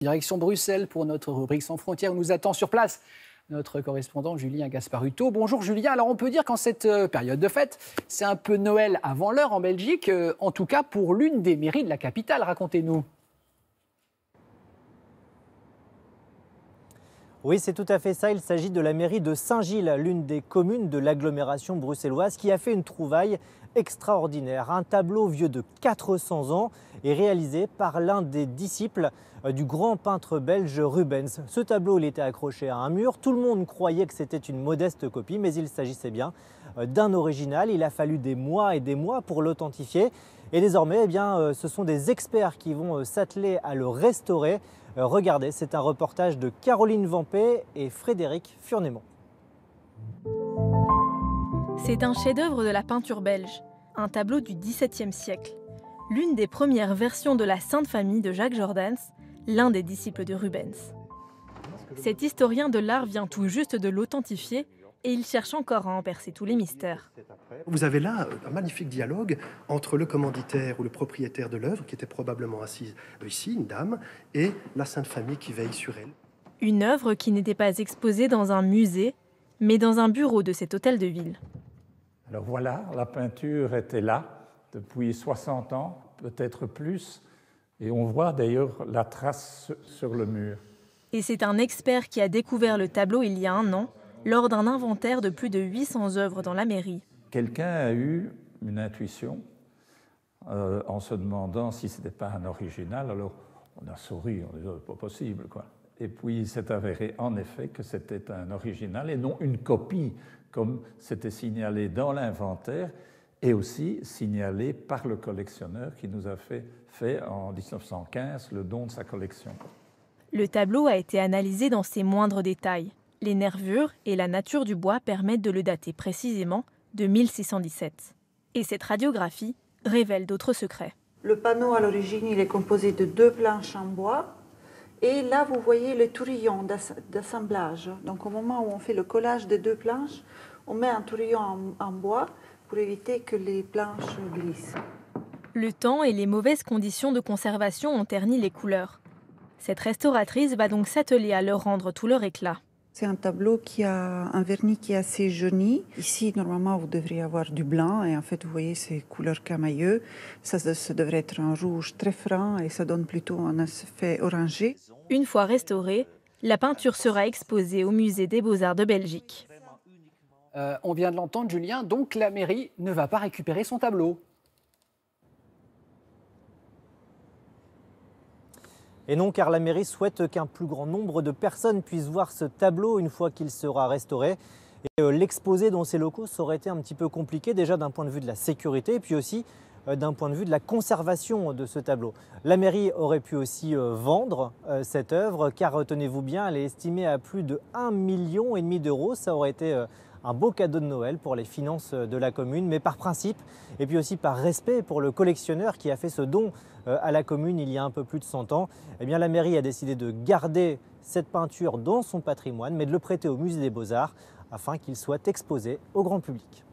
Direction Bruxelles pour notre rubrique Sans frontières. On nous attend sur place notre correspondant Julien Gasparuto. Bonjour Julien. Alors on peut dire qu'en cette période de fête, c'est un peu Noël avant l'heure en Belgique, en tout cas pour l'une des mairies de la capitale. Racontez-nous. Oui, c'est tout à fait ça. Il s'agit de la mairie de Saint-Gilles, l'une des communes de l'agglomération bruxelloise, qui a fait une trouvaille extraordinaire. Un tableau vieux de 400 ans est réalisé par l'un des disciples du grand peintre belge Rubens. Ce tableau, il était accroché à un mur. Tout le monde croyait que c'était une modeste copie, mais il s'agissait bien d'un original. Il a fallu des mois et des mois pour l'authentifier. Et désormais, ce sont des experts qui vont s'atteler à le restaurer. Regardez, c'est un reportage de Caroline Vampé et Frédéric Furnémont. C'est un chef-d'œuvre de la peinture belge, un tableau du XVIIe siècle. L'une des premières versions de la Sainte Famille de Jacques Jordaens, l'un des disciples de Rubens. Cet historien de l'art vient tout juste de l'authentifier et il cherche encore à en percer tous les mystères. Vous avez là un magnifique dialogue entre le commanditaire ou le propriétaire de l'œuvre, qui était probablement assise ici, une dame, et la Sainte Famille qui veille sur elle. Une œuvre qui n'était pas exposée dans un musée, mais dans un bureau de cet hôtel de ville. Alors voilà, la peinture était là depuis 60 ans, peut-être plus, et on voit d'ailleurs la trace sur le mur. Et c'est un expert qui a découvert le tableau il y a un an, lors d'un inventaire de plus de 800 œuvres dans la mairie. Quelqu'un a eu une intuition en se demandant si ce n'était pas un original. Alors on a souri, on a dit « pas possible ». Et puis il s'est avéré en effet que c'était un original et non une copie, comme c'était signalé dans l'inventaire et aussi signalé par le collectionneur qui nous a fait en 1915 le don de sa collection. Le tableau a été analysé dans ses moindres détails. Les nervures et la nature du bois permettent de le dater précisément de 1617. Et cette radiographie révèle d'autres secrets. Le panneau à l'origine, il est composé de 2 planches en bois. Et là, vous voyez le tourillon d'assemblage. Donc au moment où on fait le collage des 2 planches, on met un tourillon en bois pour éviter que les planches glissent. Le temps et les mauvaises conditions de conservation ont terni les couleurs. Cette restauratrice va donc s'atteler à leur rendre tout leur éclat. C'est un tableau qui a un vernis qui est assez jauni. Ici, normalement, vous devriez avoir du blanc. Et en fait, vous voyez, c'est couleur camailleux. Ça devrait être un rouge très franc et ça donne plutôt un effet orangé. Une fois restaurée, la peinture sera exposée au musée des Beaux-Arts de Belgique. On vient de l'entendre, Julien, donc la mairie ne va pas récupérer son tableau. Et non, car la mairie souhaite qu'un plus grand nombre de personnes puissent voir ce tableau une fois qu'il sera restauré. Et l'exposer dans ces locaux, ça aurait été un petit peu compliqué, déjà d'un point de vue de la sécurité, et puis aussi d'un point de vue de la conservation de ce tableau. La mairie aurait pu aussi vendre cette œuvre, car tenez-vous bien, elle est estimée à plus de 1,5 million d'euros. Ça aurait été un beau cadeau de Noël pour les finances de la commune, mais par principe et puis aussi par respect pour le collectionneur qui a fait ce don à la commune il y a un peu plus de 100 ans, eh bien la mairie a décidé de garder cette peinture dans son patrimoine, mais de le prêter au musée des Beaux-Arts afin qu'il soit exposé au grand public.